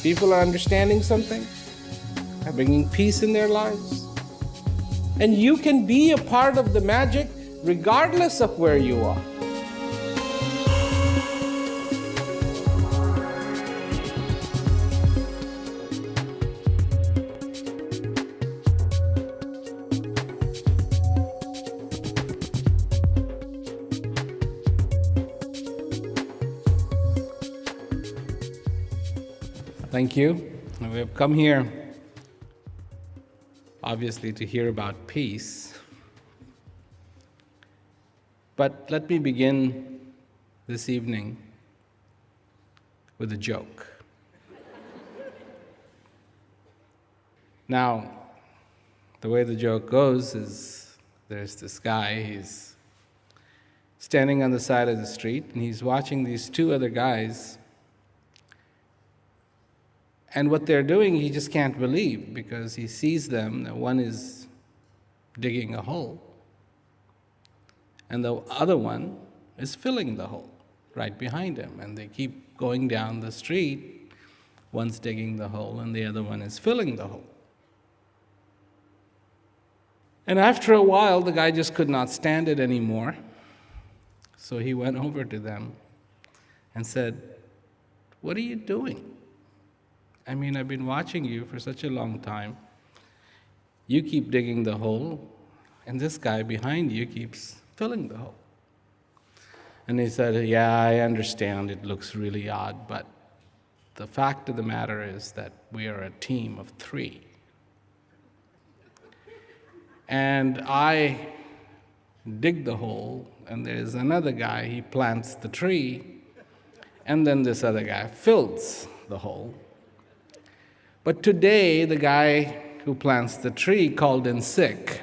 People are understanding something, are bringing peace in their lives. And you can be a part of the magic regardless of where you are. Thank you. We have come here, obviously, to hear about peace. But let me begin this evening with a joke. Now, the way the joke goes is there's this guy, he's standing on the side of the street, and he's watching these two other guys. And what they're doing, he just can't believe, because he sees them. One is digging a hole, and the other one is filling the hole right behind him. And they keep going down the street. One's digging the hole, and the other one is filling the hole. And after a while, the guy just could not stand it anymore. So he went over to them and said, "What are you doing? I mean, I've been watching you for such a long time. You keep digging the hole, and this guy behind you keeps filling the hole." And he said, "Yeah, I understand it looks really odd, but the fact of the matter is that we are a team of 3. And I dig the hole, and there's another guy, he plants the tree, and then this other guy fills the hole. But today, the guy who plants the tree called in sick.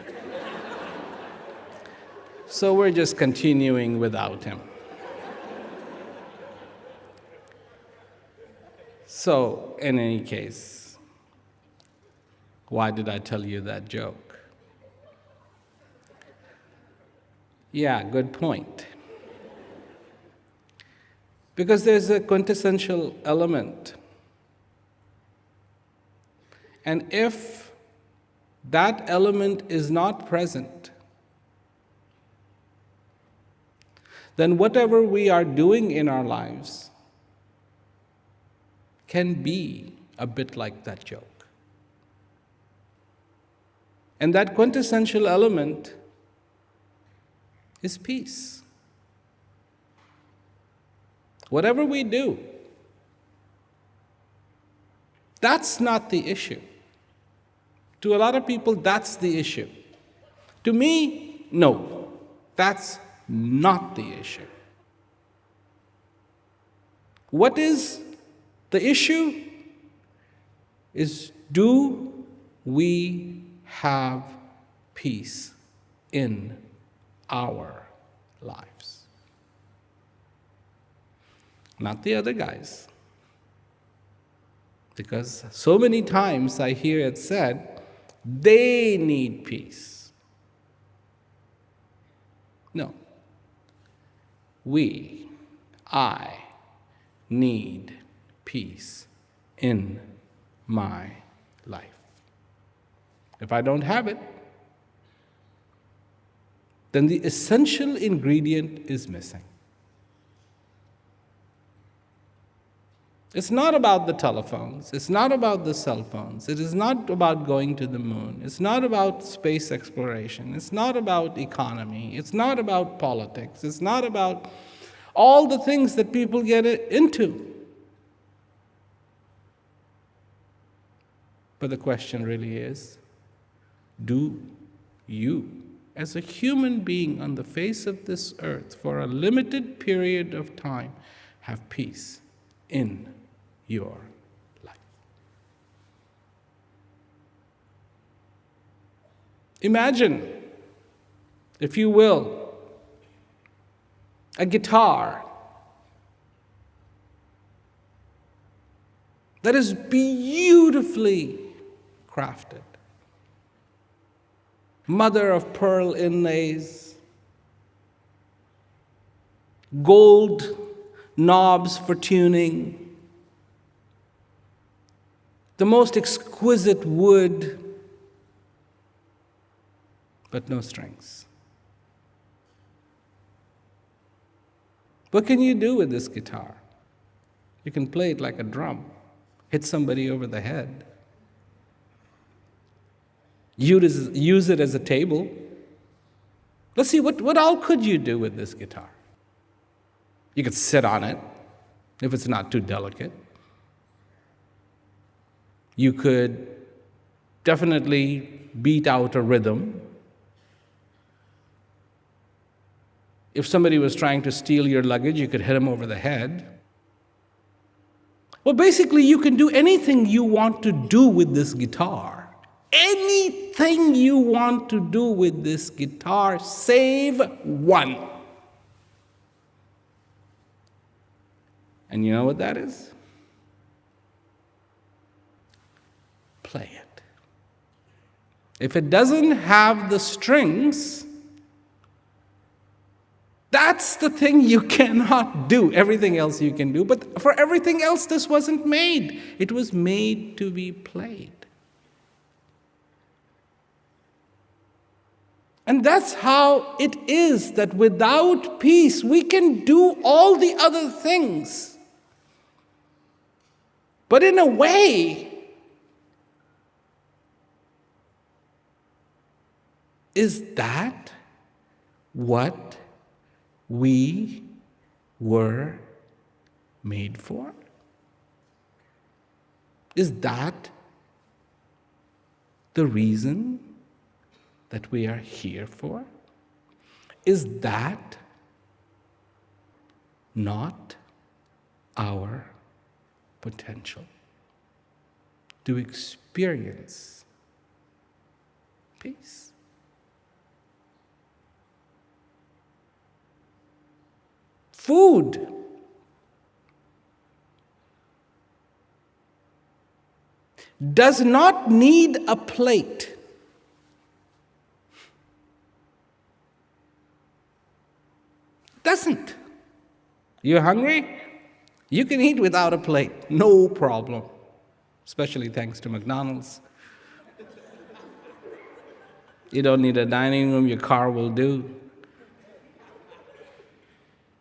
So we're just continuing without him." So, in any case, why did I tell you that joke? Yeah, good point. Because there's a quintessential element. And if that element is not present, then whatever we are doing in our lives can be a bit like that joke. And that quintessential element is peace. Whatever we do, that's not the issue. To a lot of people, that's the issue. To me, no, that's not the issue. What is the issue? Is, do we have peace in our lives? Not the other guys. Because so many times I hear it said, they need peace. No. I need peace in my life. If I don't have it, then the essential ingredient is missing. It's not about the telephones. It's not about the cell phones. It is not about going to the moon. It's not about space exploration. It's not about economy. It's not about politics. It's not about all the things that people get into. But the question really is, do you, as a human being on the face of this earth for a limited period of time, have peace in your life? Imagine, if you will, a guitar that is beautifully crafted, mother of pearl inlays, gold knobs for tuning, the most exquisite wood, but no strings. What can you do with this guitar? You can play it like a drum, hit somebody over the head, use it as a table. Let's see, what all could you do with this guitar? You could sit on it, if it's not too delicate. You could definitely beat out a rhythm. If somebody was trying to steal your luggage, you could hit them over the head. Well, basically, you can do anything you want to do with this guitar. Anything you want to do with this guitar, save one. And you know what that is? Play it. If it doesn't have the strings, that's the thing you cannot do. Everything else you can do. But for everything else, this wasn't made. It was made to be played. And that's how it is that without peace, we can do all the other things. But in a way, is that what we were made for? Is that the reason that we are here for? Is that not our potential to experience peace? Food. Does not need a plate. Doesn't. You're hungry? You can eat without a plate, no problem. Especially thanks to McDonald's. You don't need a dining room, your car will do.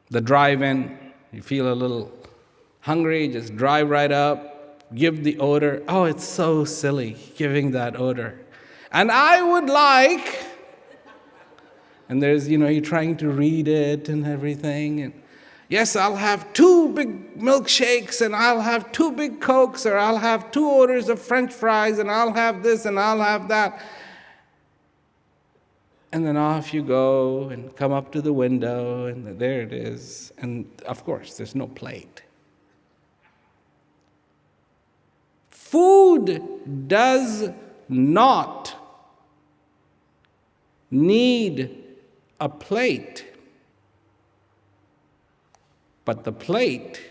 The drive-in, you feel a little hungry, just drive right up, give the order. Oh, it's so silly, giving that order. And I would like, and there's, you're trying to read it and everything. And yes, I'll have 2 big milkshakes, and I'll have 2 big Cokes, or I'll have 2 orders of French fries, and I'll have this, and I'll have that. And then off you go and come up to the window, and there it is. And of course, there's no plate. Food does not need a plate, but the plate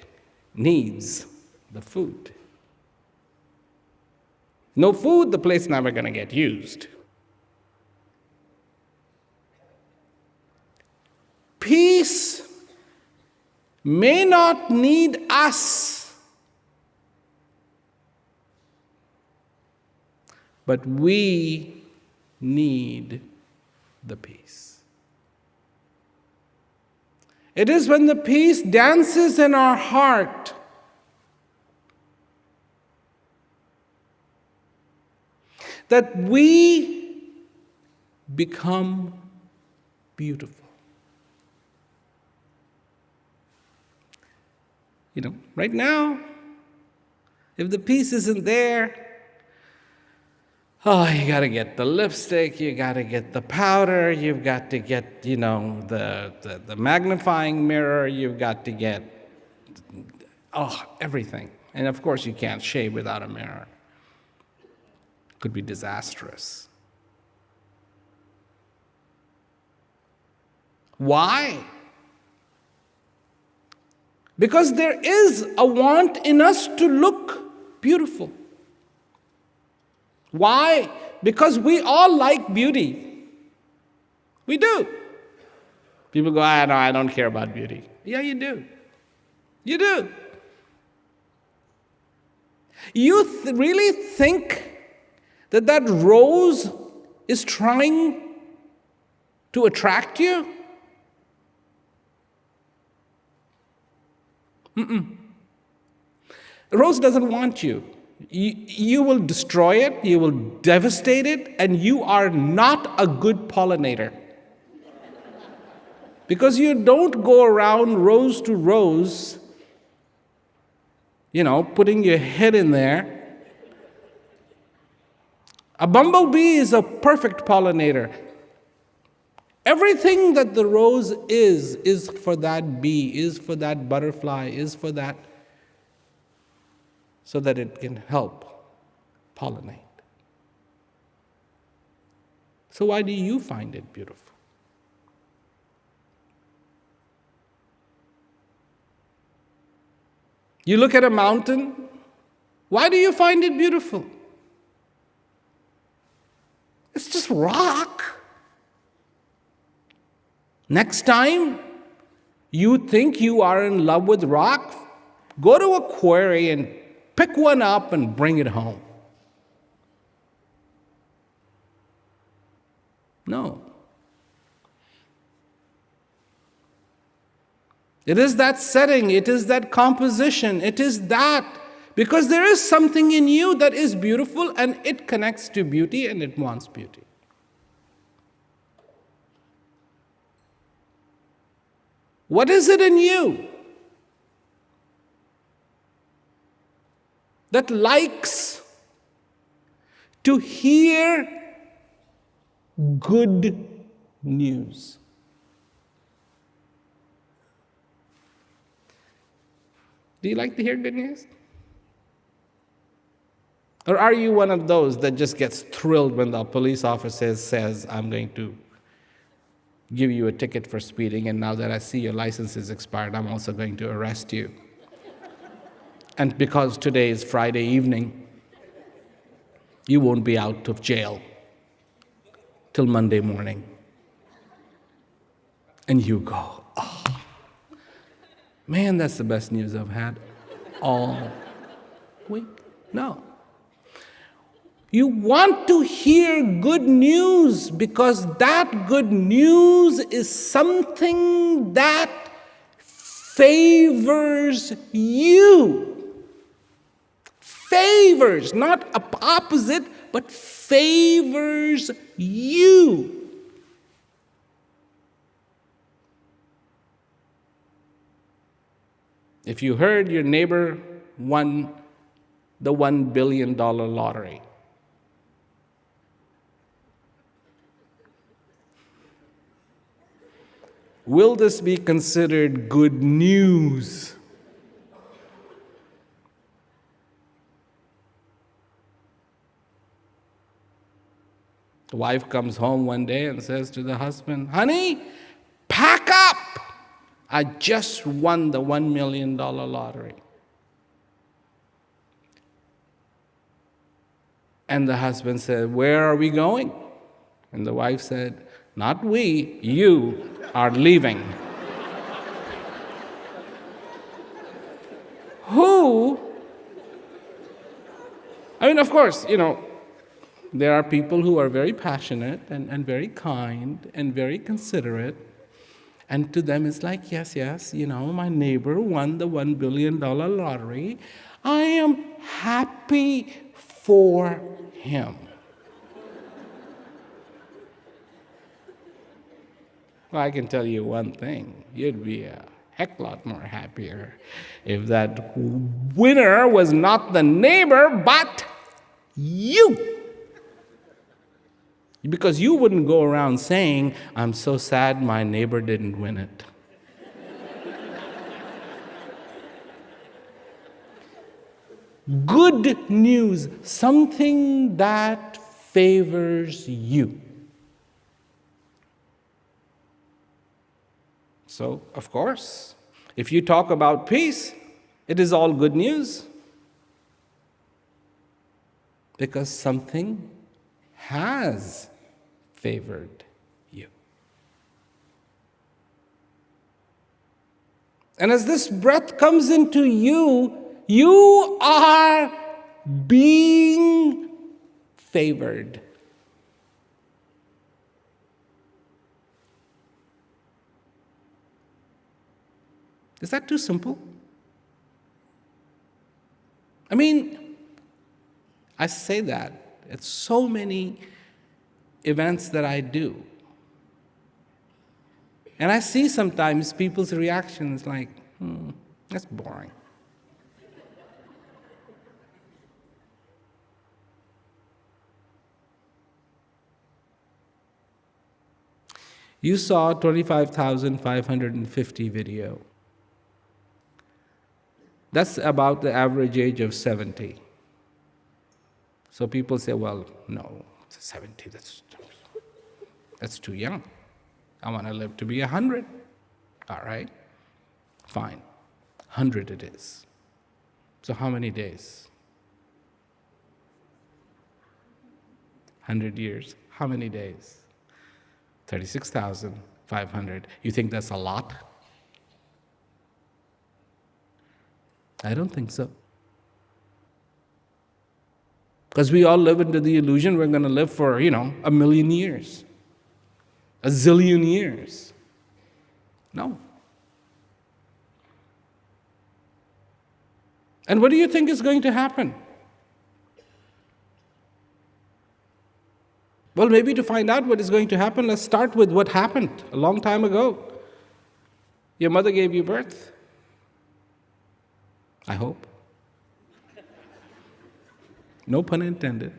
needs the food. No food, the plate's never going to get used. Peace may not need us, but we need the peace. It is when the peace dances in our heart that we become beautiful. Right now, if the peace isn't there, you got to get the lipstick, you got to get the powder, you've got to get, the magnifying mirror, you've got to get, everything. And of course, you can't shave without a mirror. It could be disastrous. Why? Because there is a want in us to look beautiful. Why? Because we all like beauty. We do. People go, no, I don't care about beauty. Yeah, you do. You do. You really think that that rose is trying to attract you? The rose doesn't want you. You will destroy it, you will devastate it, and you are not a good pollinator. Because you don't go around rose to rose, putting your head in there. A bumblebee is a perfect pollinator. Everything that the rose is for that bee, is for that butterfly, is for that, so that it can help pollinate. So why do you find it beautiful? You look at a mountain, why do you find it beautiful? It's just rock. Next time you think you are in love with rock, go to a quarry and pick one up and bring it home. No. It is that setting, it is that composition, it is that. Because there is something in you that is beautiful and it connects to beauty and it wants beauty. What is it in you that likes to hear good news? Do you like to hear good news? Or are you one of those that just gets thrilled when the police officer says, I'm going to give you a ticket for speeding, and now that I see your license is expired, I'm also going to arrest you. And because today is Friday evening, you won't be out of jail till Monday morning. And you go, oh, man, that's the best news I've had all week. No. You want to hear good news because that good news is something that favors you. Favors, not opposite, but favors you. If you heard your neighbor won the $1 billion lottery, will this be considered good news? The wife comes home one day and says to the husband, honey, pack up. I just won the $1 million lottery. And the husband said, where are we going? And the wife said, not we, you are leaving. Who? I mean, of course, there are people who are very passionate and very kind and very considerate. And to them it's like, yes, my neighbor won the $1 billion lottery. I am happy for him. Well, I can tell you one thing. You'd be a heck lot more happier if that winner was not the neighbor, but you. Because you wouldn't go around saying, I'm so sad my neighbor didn't win it. Good news, something that favors you. So, of course, if you talk about peace, it is all good news. Because something has favored you. And as this breath comes into you, you are being favored. Is that too simple? I mean, I say that at so many events that I do. And I see sometimes people's reactions like, that's boring. You saw 25,550 video. That's about the average age of 70. So people say, well, no, 70, that's too young. I want to live to be 100. All right, fine. 100 it is. So how many days? 100 years. How many days? 36,500. You think that's a lot? I don't think so. Because we all live into the illusion we're going to live for, 1,000,000 years, 1,000,000,000 years. No. And what do you think is going to happen? Well, maybe to find out what is going to happen, let's start with what happened a long time ago. Your mother gave you birth. I hope. No pun intended.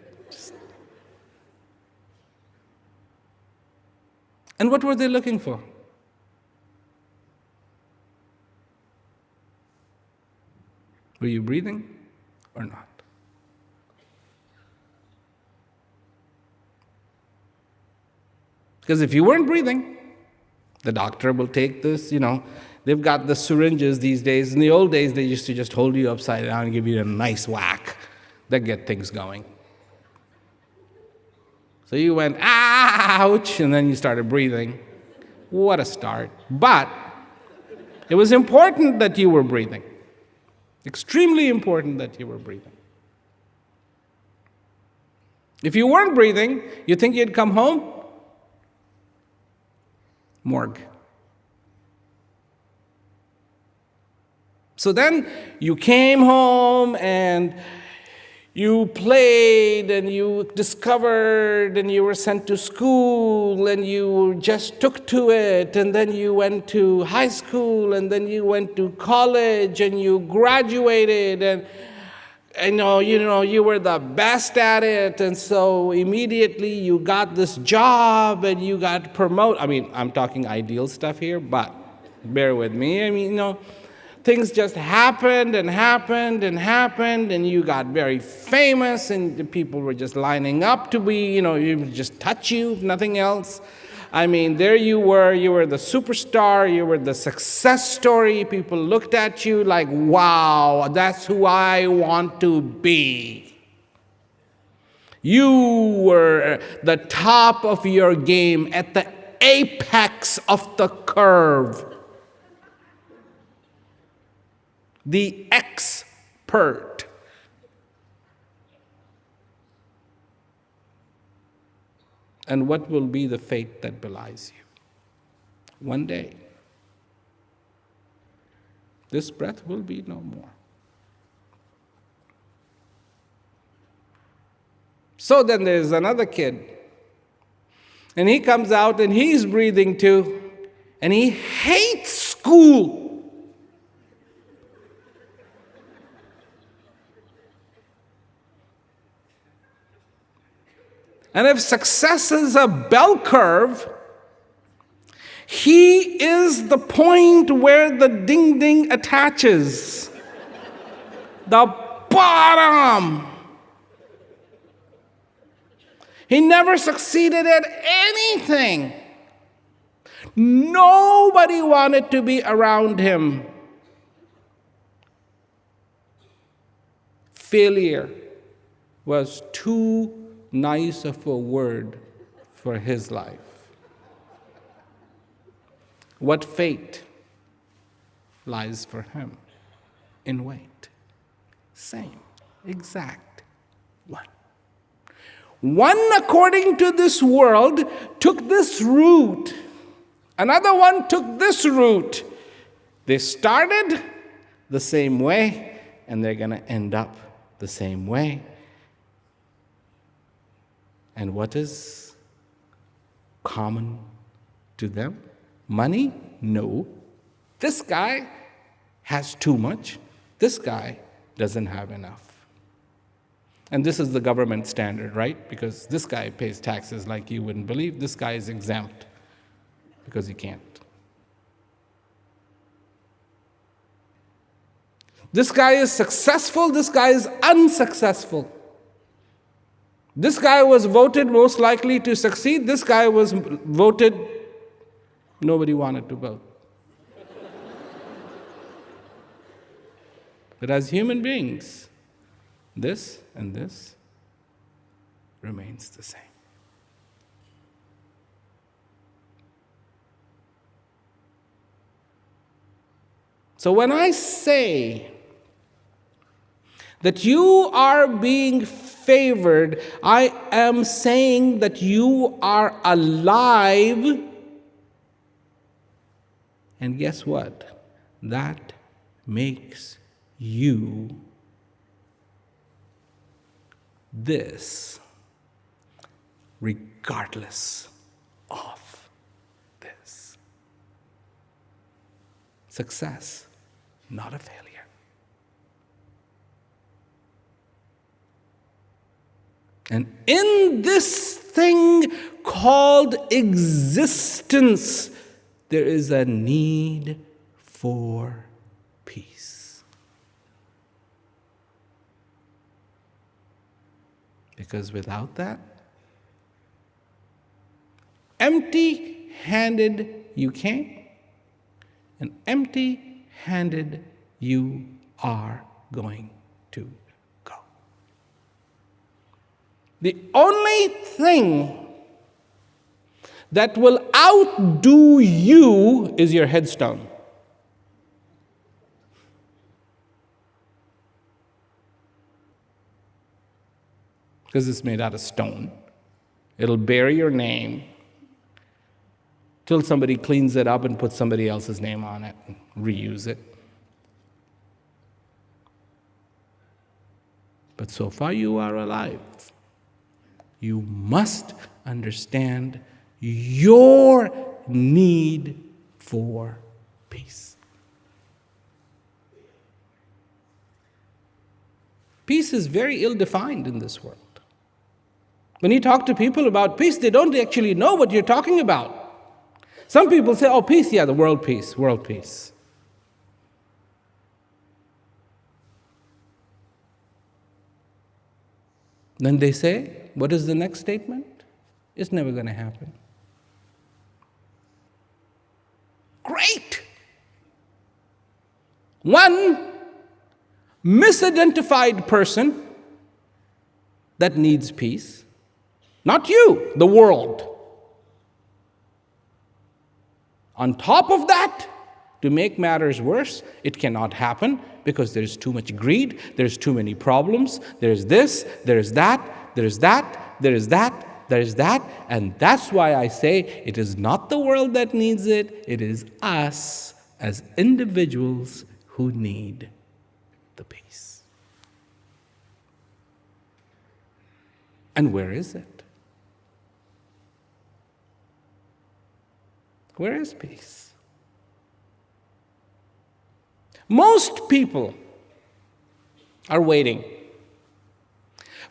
And what were they looking for? Were you breathing or not? Because if you weren't breathing, the doctor will take this, they've got the syringes these days. In the old days, they used to just hold you upside down and give you a nice whack that get things going. So you went, ouch, and then you started breathing. What a start. But it was important that you were breathing. Extremely important that you were breathing. If you weren't breathing, you think you'd come home? Morgue. So then you came home and you played and you discovered and you were sent to school and you just took to it, and then you went to high school and then you went to college and you graduated, and you were the best at it, and so immediately you got this job and you got promoted. I mean, I'm talking ideal stuff here, but bear with me. Things just happened and happened and happened, and you got very famous, and the people were just lining up to be, you just touch you, if nothing else. There you were the superstar, you were the success story. People looked at you like, wow, that's who I want to be. You were the top of your game, at the apex of the curve. The expert. And what will be the fate that belies you? One day, this breath will be no more. So then there's another kid, and he comes out and he's breathing too, and he hates school. And if success is a bell curve, he is the point where the ding-ding attaches. The bottom. He never succeeded at anything. Nobody wanted to be around him. Failure was too nice of a word for his life. What fate lies for him? In wait. Same, exact One. One, according to this world, took this route. Another one took this route. They started the same way, and they're going to end up the same way. And what is common to them? Money? No. This guy has too much. This guy doesn't have enough. And this is the government standard, right? Because this guy pays taxes like you wouldn't believe. This guy is exempt because he can't. This guy is successful. This guy is unsuccessful. This guy was voted most likely to succeed. This guy was voted, nobody wanted to vote. But as human beings, this and this remains the same. So when I say that you are being favored, I am saying that you are alive. And guess what? That makes you this, regardless of this. Success, not a failure. And in this thing called existence, there is a need for peace. Because without that, empty-handed you came, and empty-handed you are going to go. The only thing that will outdo you is your headstone. Because it's made out of stone. It'll bear your name till somebody cleans it up and puts somebody else's name on it and reuse it. But so far you are alive. You must understand your need for peace. Peace is very ill-defined in this world. When you talk to people about peace, they don't actually know what you're talking about. Some people say, oh, peace, yeah, the world peace, world peace. Then they say, what is the next statement? It's never going to happen. Great! One misidentified person that needs peace. Not you, the world. On top of that, to make matters worse, it cannot happen because there's too much greed, there's too many problems, there's this, there's that, there's that, there's that, there's that, and that's why I say it is not the world that needs it, it is us as individuals who need the peace. And where is it? Where is peace? Most people are waiting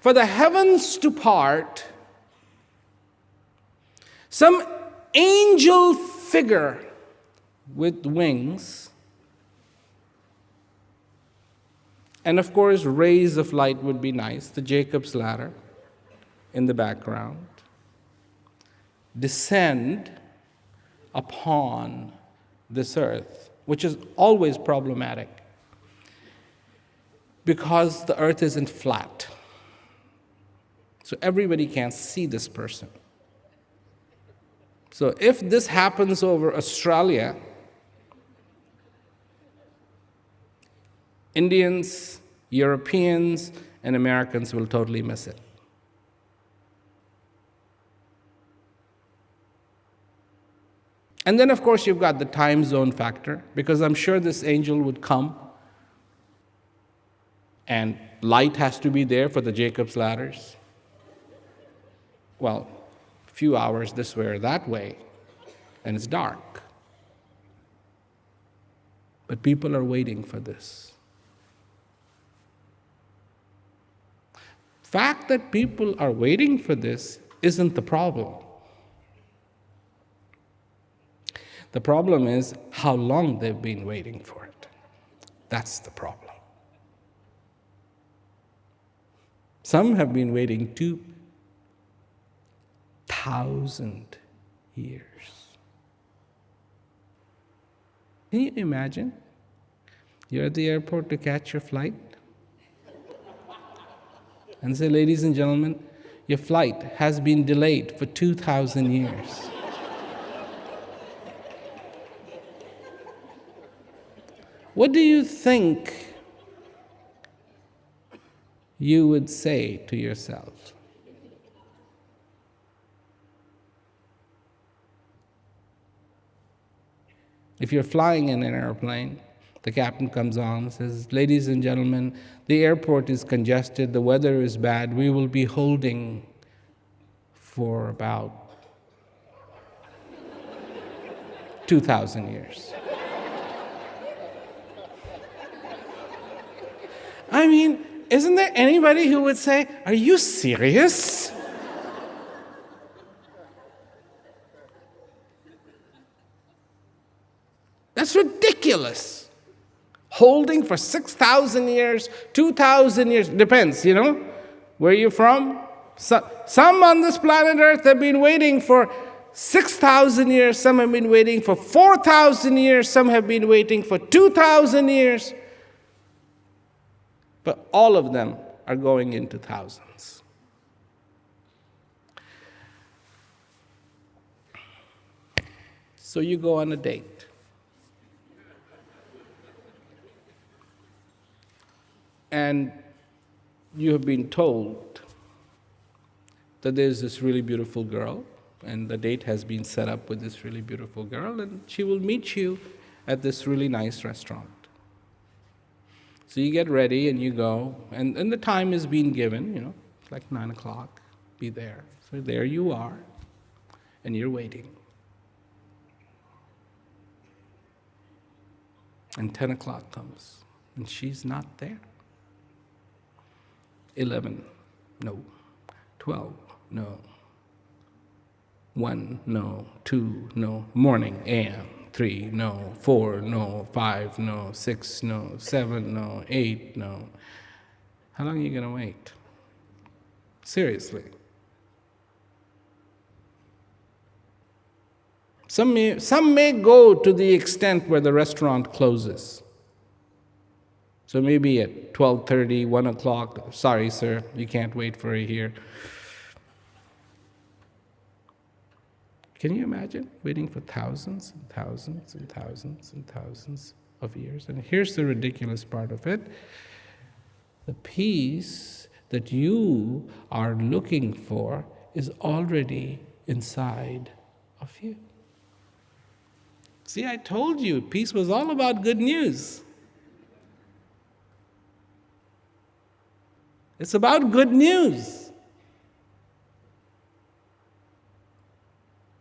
for the heavens to part, some angel figure with wings, and of course rays of light would be nice, the Jacob's ladder in the background, descend upon this earth, which is always problematic because the earth isn't flat. So everybody can't see this person. So if this happens over Australia, Indians, Europeans, and Americans will totally miss it. And then, of course, you've got the time zone factor, because I'm sure this angel would come, and light has to be there for the Jacob's ladders. Well, a few hours this way or that way, and it's dark. But people are waiting for this. Fact that people are waiting for this isn't the problem. The problem is how long they've been waiting for it. That's the problem. Some have been waiting 2,000 years. Can you imagine? You're at the airport to catch your flight, and say, ladies and gentlemen, your flight has been delayed for 2,000 years. What do you think you would say to yourself? If you're flying in an airplane, the captain comes on and says, ladies and gentlemen, the airport is congested, the weather is bad, we will be holding for about 2,000 years. I mean, isn't there anybody who would say, are you serious? That's ridiculous. Holding for 6,000 years, 2,000 years, depends, where you're from. Some on this planet Earth have been waiting for 6,000 years, some have been waiting for 4,000 years, some have been waiting for 2,000 years. But all of them are going into thousands. So you go on a date. And you have been told that there's this really beautiful girl, and the date has been set up with this really beautiful girl, and she will meet you at this really nice restaurant. So you get ready and you go, and the time is being given, it's like 9 o'clock, be there. So there you are, and you're waiting. And 10 o'clock comes, and she's not there. 11, no. 12, no. 1, no. 2, no. Morning, AM. 3, no. 4, no. 5, no. 6, no. 7, no. 8, no. How long are you going to wait? Seriously. Some may go to the extent where the restaurant closes. So maybe at 12:30, 1 o'clock, sorry, sir, you can't wait for it here. Can you imagine waiting for thousands and thousands and thousands and thousands of years? And here's the ridiculous part of it. The peace that you are looking for is already inside of you. See, I told you, peace was all about good news. It's about good news.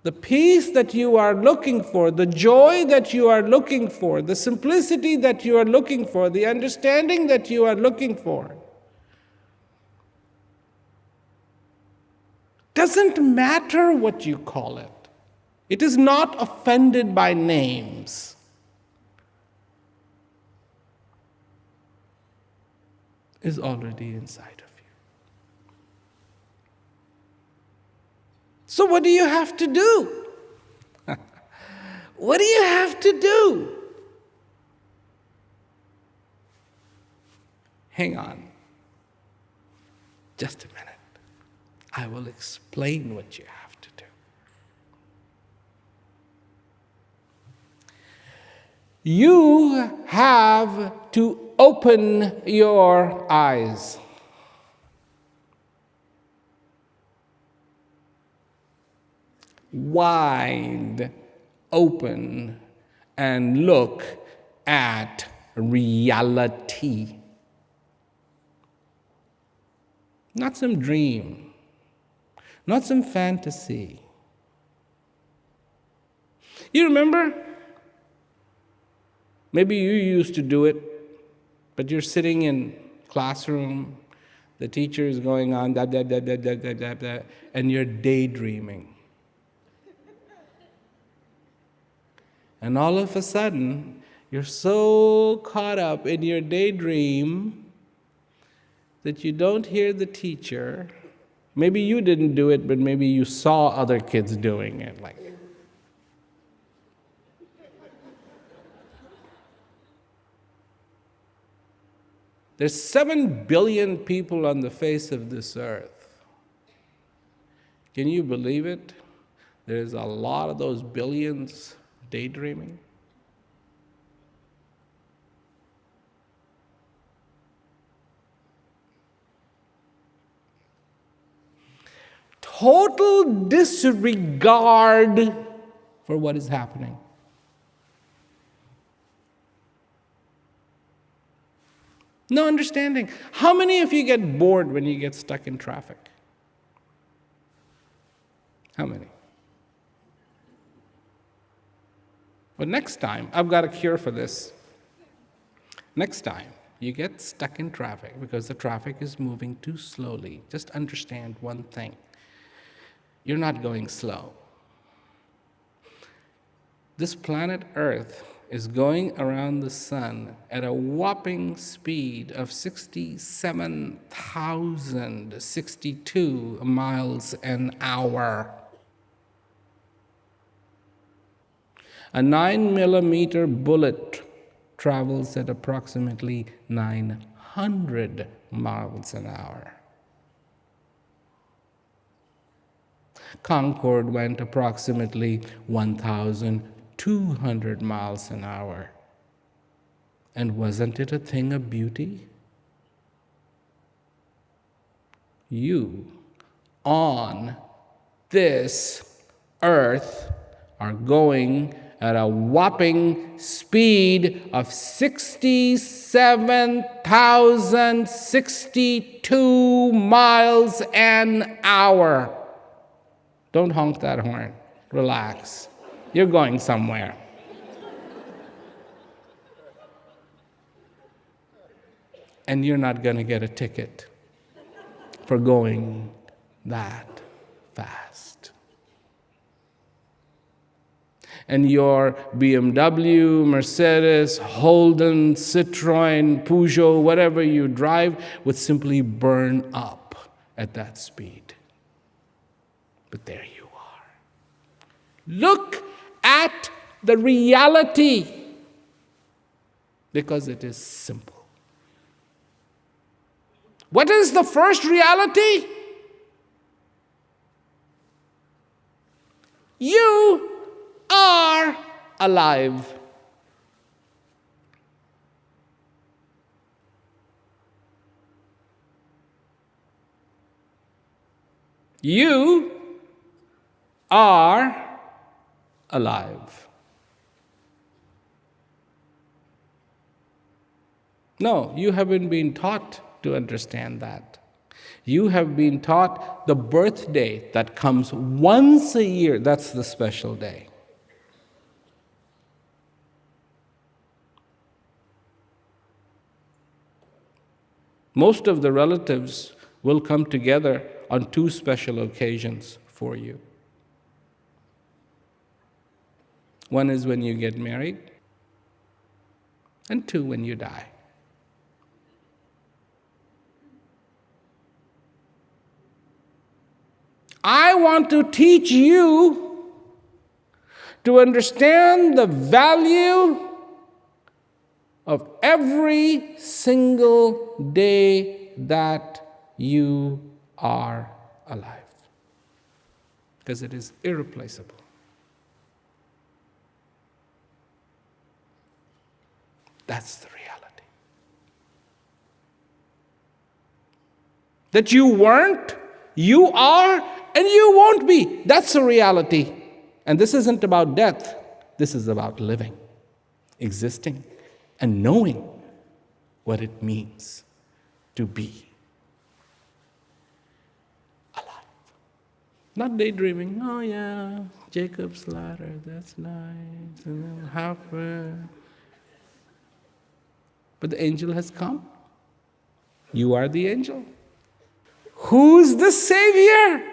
The peace that you are looking for, the joy that you are looking for, the simplicity that you are looking for, the understanding that you are looking for, doesn't matter what you call it. It is not offended by names. Is already inside of you. So what do you have to do? What do you have to do? Hang on. Just a minute. I will explain what you have to do. You have to open your eyes. wide open and look at reality. Not some dream, not some fantasy. You remember? Maybe you used to do it, but you're sitting in classroom, the teacher is going on, da, da, da, da, da, da, da, da, and you're daydreaming. And all of a sudden, you're so caught up in your daydream that you don't hear the teacher. Maybe you didn't do it, but maybe you saw other kids doing it. Like, there's 7 billion people on the face of this earth. Can you believe it? There's a lot of those billions daydreaming. Total disregard for what is happening. No understanding. How many of you get bored when you get stuck in traffic? How many? But next time, I've got a cure for this. Next time you get stuck in traffic because the traffic is moving too slowly, just understand one thing. You're not going slow. This planet Earth is going around the sun at a whopping speed of 67,062 miles an hour. A 9mm bullet travels at approximately 900 miles an hour. Concorde went approximately 1,200 miles an hour. And wasn't it a thing of beauty? You, on this earth, are going at a whopping speed of 67,062 miles an hour. Don't honk that horn. Relax. You're going somewhere. And you're not going to get a ticket for going that fast. And your BMW, Mercedes, Holden, Citroën, Peugeot, whatever you drive, would simply burn up at that speed. But there you are. Look at the reality, because it is simple. What is the first reality? You are alive. You are alive. No, you haven't been taught to understand that. You have been taught the birthday that comes once a year, that's the special day. Most of the relatives will come together on 2 special occasions for you. One is when you get married, and 2 when you die. I want to teach you to understand the value of every single day that you are alive, because it is irreplaceable. That's the reality. That you weren't, you are, and you won't be. That's the reality. And this isn't about death, this is about living, existing, and knowing what it means to be alive. Not daydreaming, oh yeah, Jacob's ladder, that's nice, and then halfway. But the angel has come. You are the angel. Who's the Savior?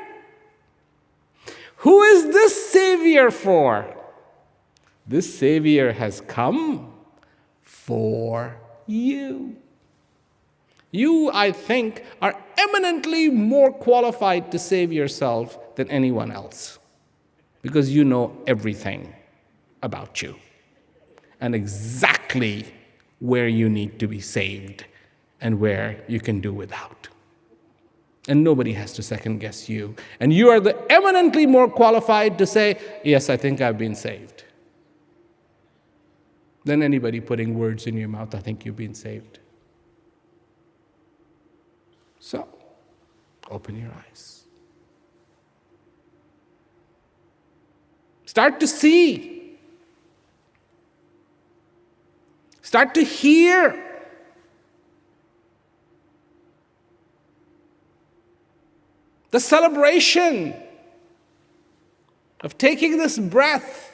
Who is this Savior for? This Savior has come for you. You, I think, are eminently more qualified to save yourself than anyone else, because you know everything about you and exactly where you need to be saved and where you can do without. And nobody has to second guess you. And you are the eminently more qualified to say, yes, I think I've been saved, than anybody putting words in your mouth, I think you've been saved. So, open your eyes. Start to see. Start to hear. The celebration of taking this breath,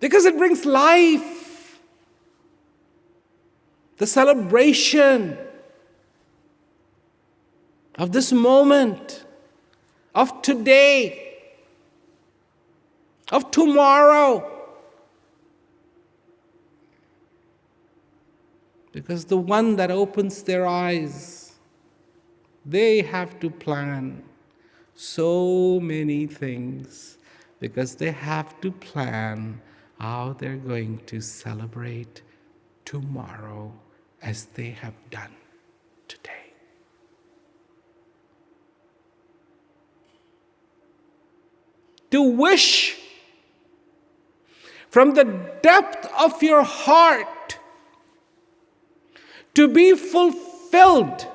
because it brings life. The celebration of this moment, of today, of tomorrow. Because the one that opens their eyes, they have to plan so many things, because they have to plan how they're going to celebrate tomorrow as they have done today. To wish from the depth of your heart to be fulfilled,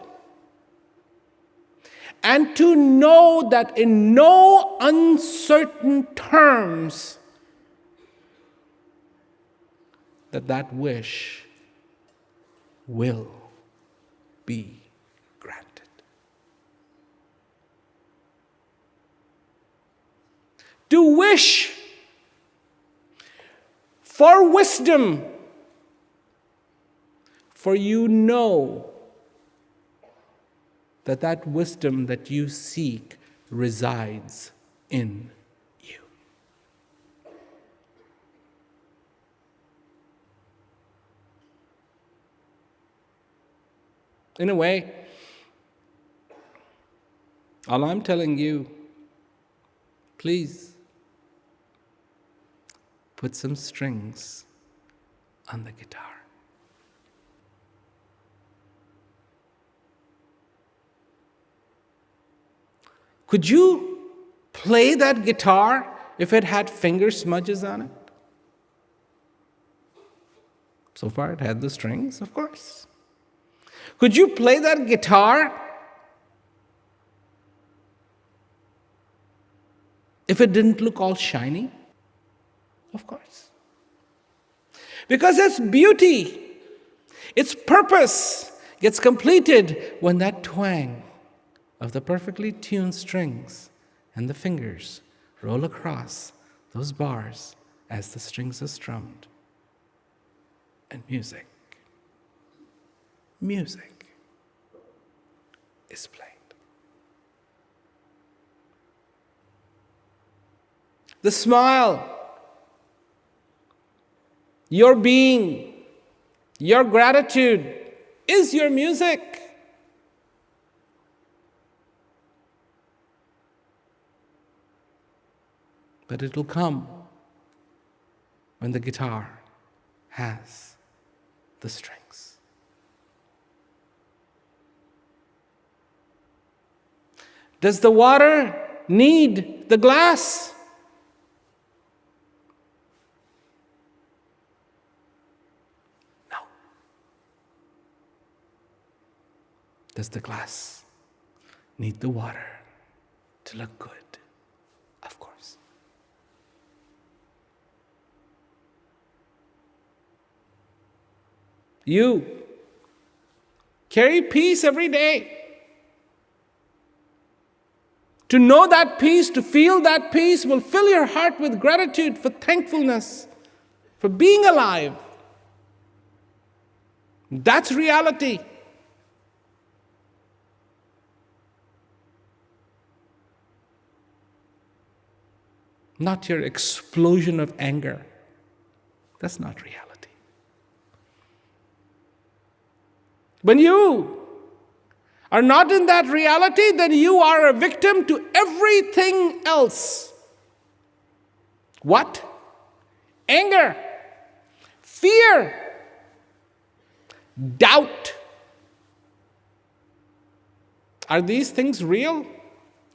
and to know that in no uncertain terms that wish will be granted. To wish for wisdom, for you know that wisdom that you seek resides in you. In a way, all I'm telling you, please put some strings on the guitar. Could you play that guitar if it had finger smudges on it? So far it had the strings, of course. Could you play that guitar if it didn't look all shiny? Of course. Because its beauty, its purpose gets completed when that twang of the perfectly tuned strings and the fingers roll across those bars as the strings are strummed. And music is played. The smile, your being, your gratitude is your music. But it'll come when the guitar has the strings. Does the water need the glass? No. Does the glass need the water to look good? Of course. You carry peace every day. To know that peace, to feel that peace will fill your heart with gratitude for thankfulness, for being alive. That's reality. Not your explosion of anger. That's not reality. When you are not in that reality, then you are a victim to everything else. What? Anger, fear, doubt. Are these things real?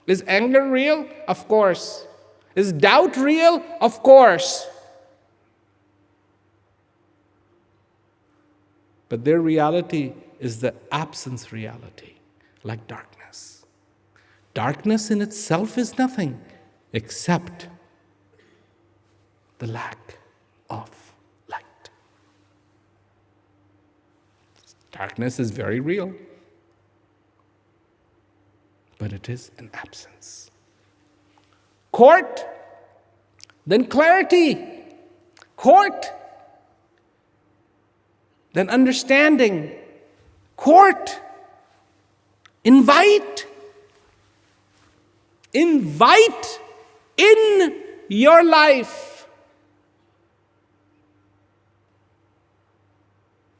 Is anger real? Of course. Is doubt real? Of course. But their reality is the absence reality, like darkness. Darkness in itself is nothing except the lack of light. Darkness is very real, but it is an absence. Court, then clarity. Court, then understanding. Court, invite. Invite in your life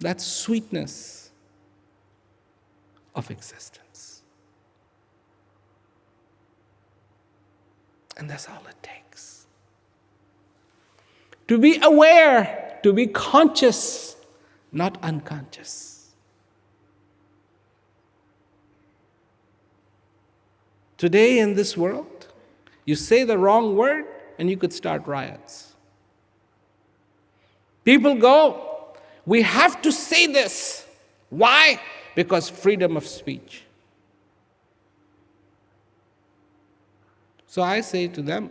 that sweetness of existence. And that's all it takes. To be aware, to be conscious, not unconscious. Today in this world, you say the wrong word and you could start riots. People go, we have to say this. Why? Because freedom of speech. So I say to them,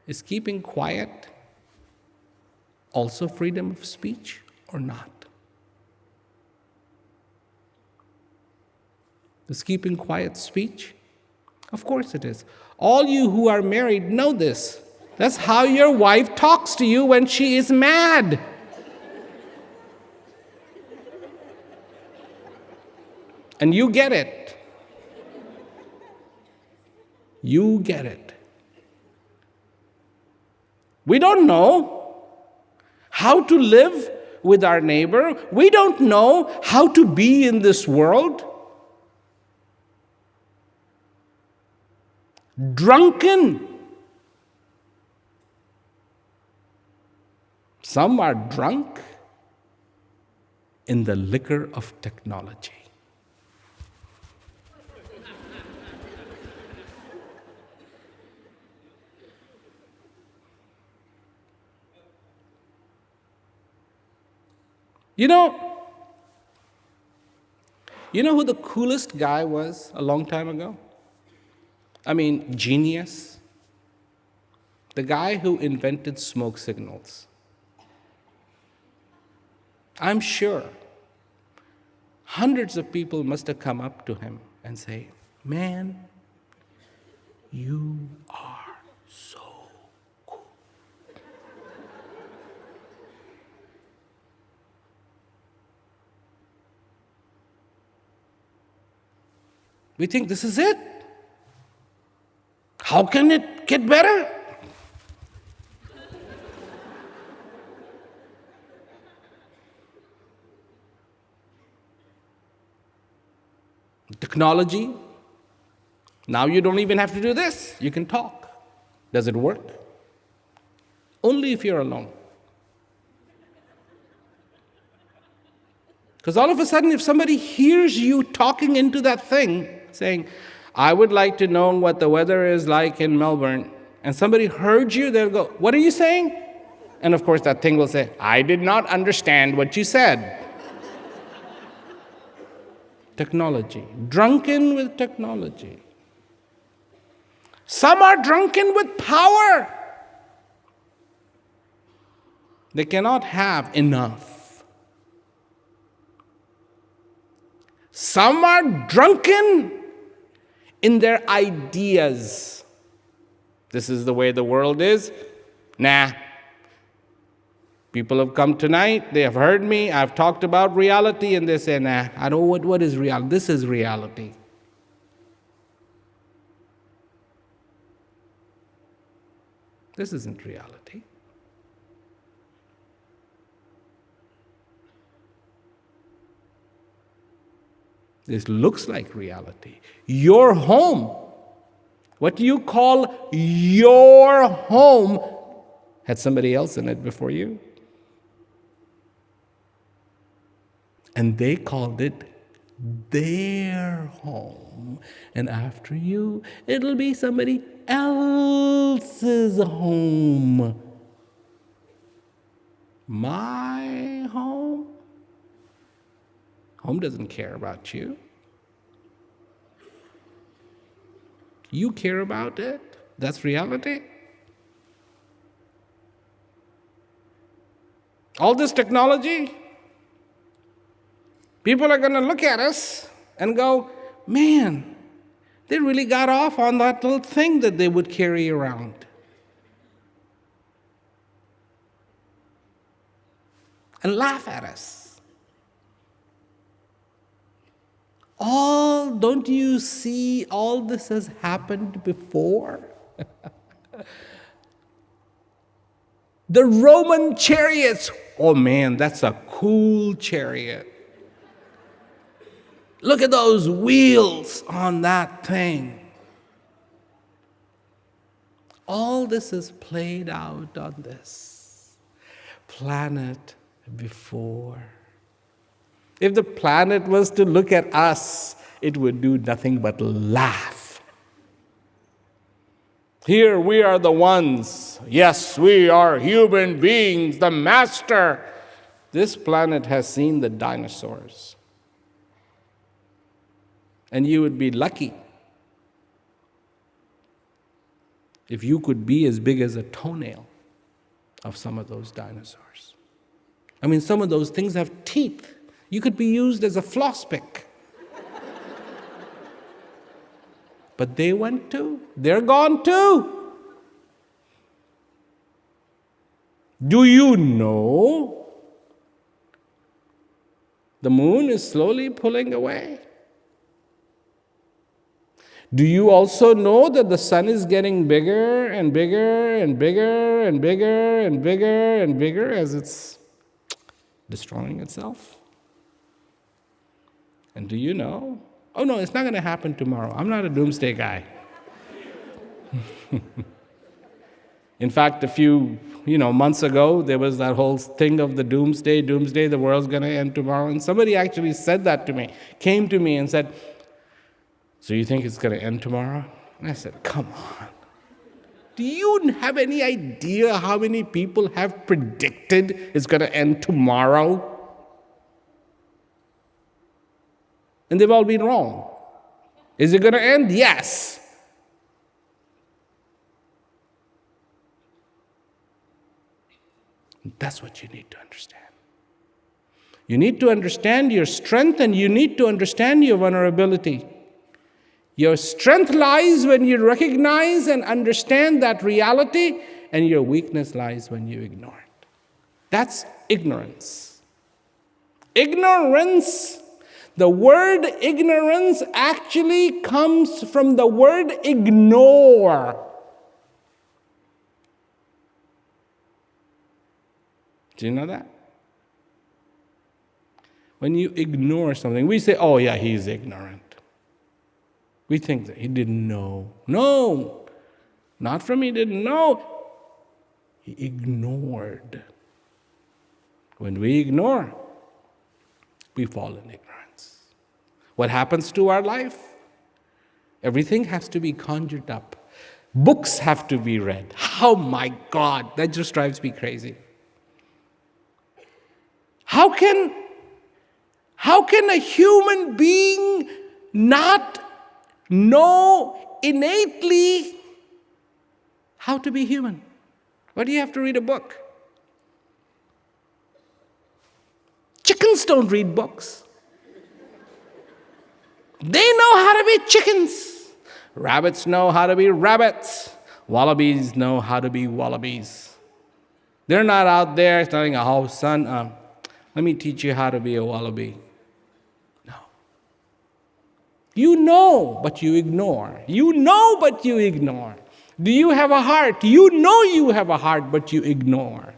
is keeping quiet also freedom of speech or not? Is keeping quiet speech? Of course it is. All you who are married know this. That's how your wife talks to you when she is mad. And you get it. You get it. We don't know how to live with our neighbor. We don't know how to be in this world. Drunken. Some are drunk in the liquor of technology. You know who the coolest guy was a long time ago? I mean, genius. The guy who invented smoke signals. I'm sure hundreds of people must have come up to him and say, man, you are so cool. We think this is it. How can it get better? Technology. Now you don't even have to do this. You can talk. Does it work? Only if you're alone. Because all of a sudden, if somebody hears you talking into that thing, saying, I would like to know what the weather is like in Melbourne, and somebody heard you, they'll go, what are you saying? And of course, that thing will say, I did not understand what you said. Technology. Drunken with technology. Some are drunken with power. They cannot have enough. Some are drunken in their ideas. This is the way the world is. Nah. People have come tonight, they have heard me, I've talked about reality, and they say, nah, I don't know what is reality. This is reality. This isn't reality. This looks like reality. Your home, what you call your home, had somebody else in it before you. And they called it their home. And after you, it'll be somebody else's home. My home? Home doesn't care about you. You care about it. That's reality. All this technology, people are going to look at us and go, man, they really got off on that little thing that they would carry around. And laugh at us. Don't you see all this has happened before? The Roman chariots. Oh man, that's a cool chariot. Look at those wheels on that thing. All this is played out on this planet before. If the planet was to look at us, it would do nothing but laugh. Here we are the ones. Yes, we are human beings, the master. This planet has seen the dinosaurs. And you would be lucky if you could be as big as a toenail of some of those dinosaurs. I mean, some of those things have teeth. You could be used as a floss pick. But they went too. They're gone too. Do you know the moon is slowly pulling away? Do you also know that the sun is getting bigger and bigger and bigger and bigger and bigger and bigger as it's destroying itself? And do you know? Oh no, it's not going to happen tomorrow. I'm not a doomsday guy. In fact, a few months ago, there was that whole thing of the doomsday, the world's going to end tomorrow. And somebody actually said that to me, came to me and said, so you think it's going to end tomorrow? And I said, come on. Do you have any idea how many people have predicted it's going to end tomorrow? And they've all been wrong. Is it going to end? Yes. That's what you need to understand. You need to understand your strength and you need to understand your vulnerability. Your strength lies when you recognize and understand that reality, and your weakness lies when you ignore it. That's ignorance. Ignorance, the word ignorance actually comes from the word ignore. Do you know that? When you ignore something, we say, oh yeah, he's ignorant. We think that he didn't know. No, not from he didn't know. He ignored. When we ignore, we fall in ignorance. What happens to our life? Everything has to be conjured up. Books have to be read. Oh my God, that just drives me crazy. How can a human being not know innately how to be human? Why do you have to read a book? Chickens don't read books. They know how to be chickens. Rabbits know how to be rabbits. Wallabies know how to be wallabies. They're not out there telling, oh, son, let me teach you how to be a wallaby. No. You know, but you ignore. You know, but you ignore. Do you have a heart? You know you have a heart, but you ignore.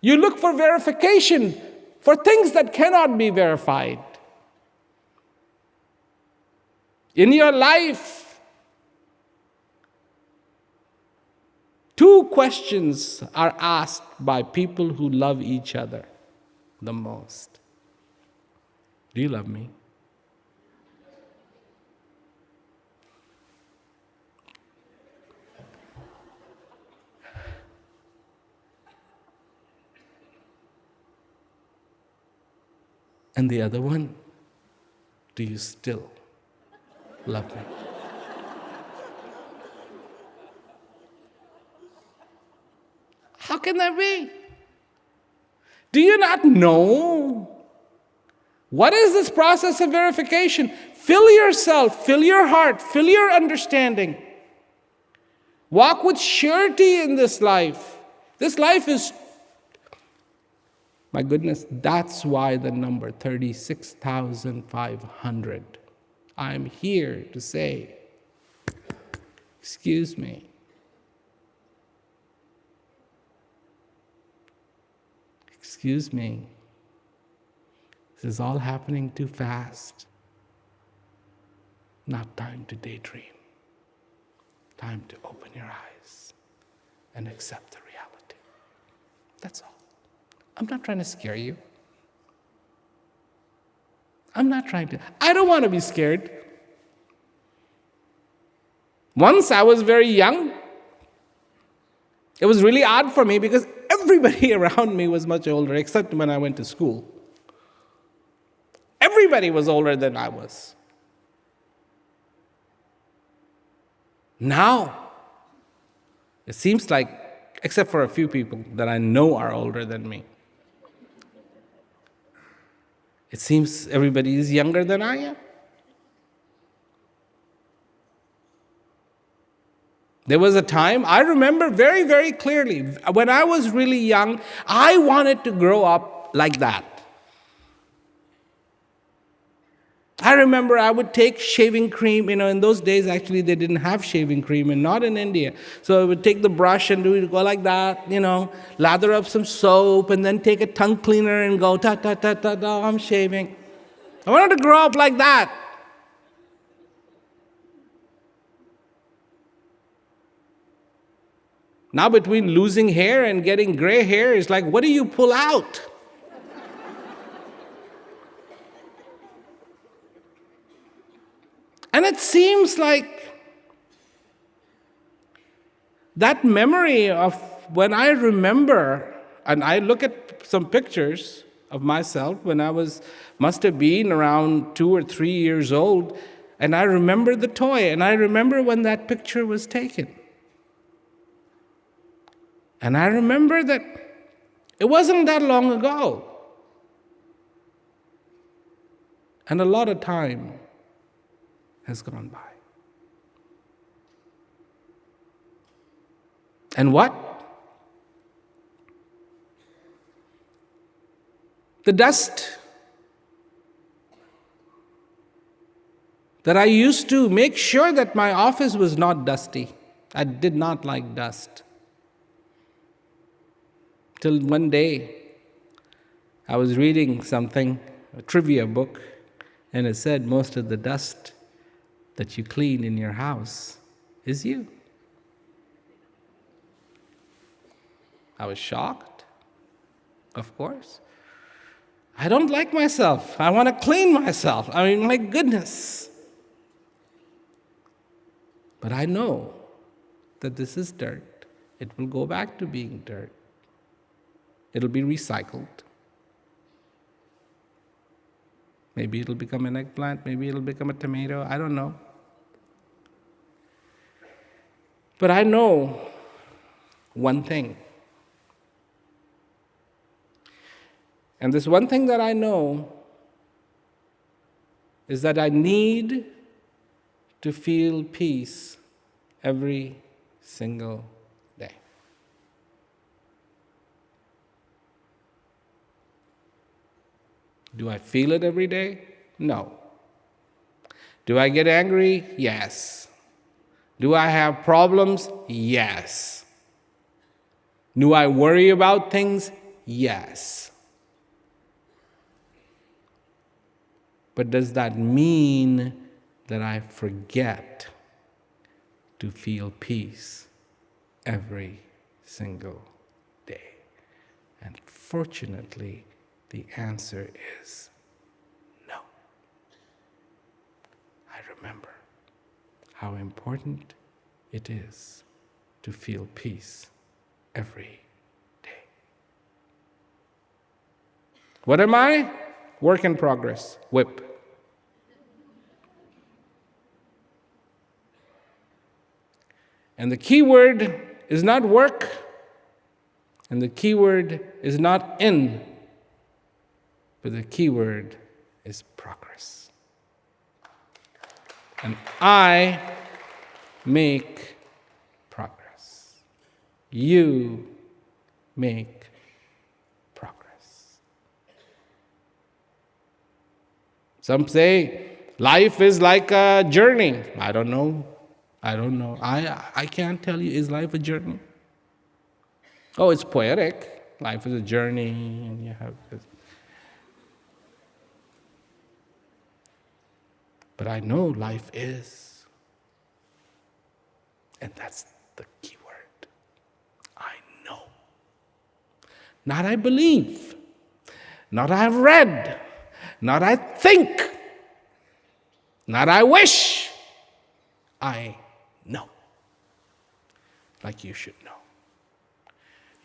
You look for verification for things that cannot be verified. In your life, 2 questions are asked by people who love each other the most. Do you love me? And the other one, do you still love me? How can that be? Do you not know? What is this process of verification? Fill yourself, fill your heart, fill your understanding. Walk with surety in this life. This life is, my goodness, that's why the number 36,500. I'm here to say, excuse me. Excuse me. This is all happening too fast. Not time to daydream. Time to open your eyes and accept the reality. That's all. I'm not trying to scare you. I don't want to be scared. Once I was very young. It was really odd for me because everybody around me was much older, except when I went to school. Everybody was older than I was. Now, it seems like, except for a few people that I know are older than me, it seems everybody is younger than I am. There was a time, I remember very, very clearly, when I was really young, I wanted to grow up like that. I remember I would take shaving cream, in those days actually they didn't have shaving cream and not in India. So I would take the brush and go like that, lather up some soap and then take a tongue cleaner and go ta ta ta ta ta, I'm shaving. I wanted to grow up like that. Now between losing hair and getting gray hair, it's like, what do you pull out? And it seems like that memory of when I remember, and I look at some pictures of myself when I must have been around 2 or 3 years old, and I remember the toy, and I remember when that picture was taken. And I remember that it wasn't that long ago. And a lot of time has gone by. And what? The dust that I used to make sure that my office was not dusty. I did not like dust. Till one day, I was reading something, a trivia book, and it said most of the dust that you clean in your house is you. I was shocked, of course. I don't like myself. I want to clean myself. My goodness. But I know that this is dirt. It will go back to being dirt. It'll be recycled. Maybe it'll become an eggplant, maybe it'll become a tomato, I don't know. But I know one thing. And this one thing that I know is that I need to feel peace every single day. Do I feel it every day? No. Do I get angry? Yes. Do I have problems? Yes. Do I worry about things? Yes. But does that mean that I forget to feel peace every single day? And fortunately, the answer is no. I remember how important it is to feel peace every day. What am I? Work in progress. Whip. And the key word is not work, and the key word is not in, but the key word is progress. And I make progress. You make progress. Some say life is like a journey. I don't know. I can't tell you, is life a journey? Oh, it's poetic. Life is a journey, and you have this. But I know life is. And that's the key word. I know. Not I believe. Not I've read. Not I think. Not I wish. I know. Like you should know.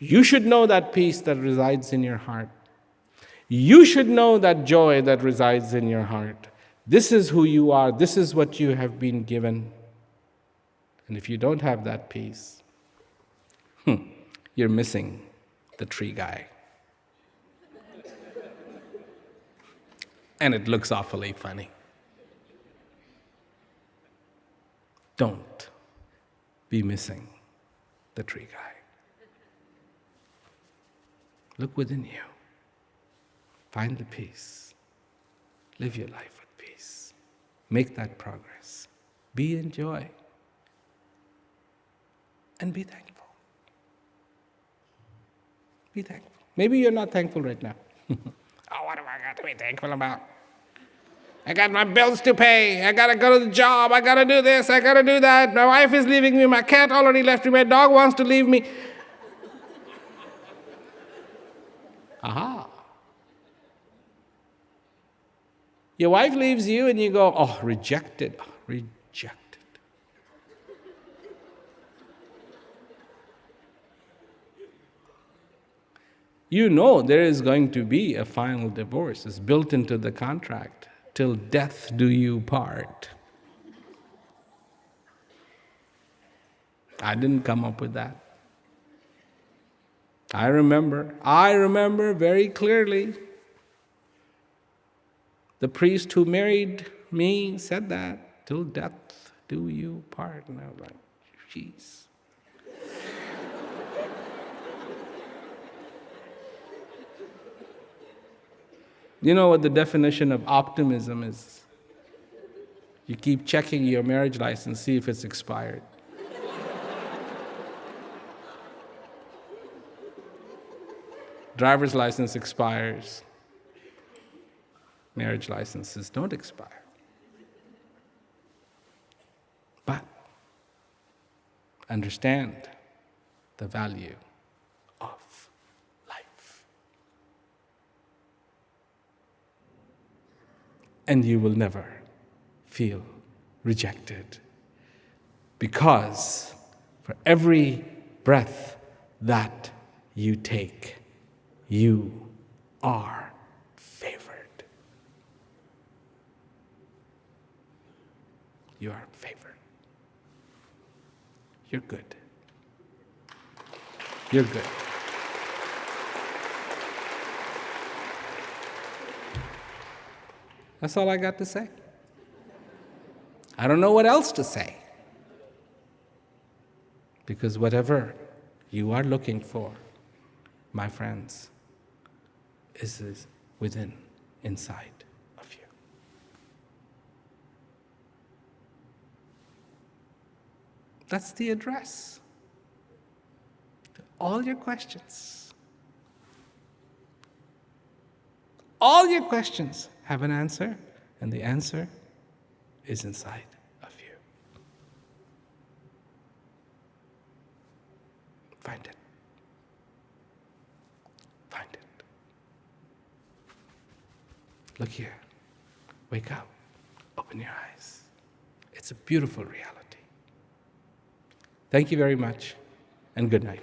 You should know that peace that resides in your heart. You should know that joy that resides in your heart. This is who you are. This is what you have been given. And if you don't have that peace, you're missing the tree guy. And it looks awfully funny. Don't be missing the tree guy. Look within you. Find the peace. Live your life with peace. Make that progress. Be in joy. And be thankful. Be thankful. Maybe you're not thankful right now. Oh, what have I got to be thankful about? I got my bills to pay. I gotta go to the job. I gotta do this. I gotta do that. My wife is leaving me. My cat already left me. My dog wants to leave me. Aha. Your wife leaves you and you go, oh, rejected. Oh, rejected. You know there is going to be a final divorce. It's built into the contract. Till death do you part. I didn't come up with that. I remember very clearly. The priest who married me said that, till death do you part. And I was like, jeez. You know what the definition of optimism is? You keep checking your marriage license, see if it's expired. Driver's license expires. Marriage licenses don't expire. But understand the value of life. And you will never feel rejected, because for every breath that you take, you are favored. You are favored. You're good. You're good. That's all I got to say. I don't know what else to say. Because whatever you are looking for, my friends, is within, inside of you. That's the address to all your questions. All your questions have an answer, and the answer is inside of you. Find it. Find it. Look here. Wake up. Open your eyes. It's a beautiful reality. Thank you very much, and good night.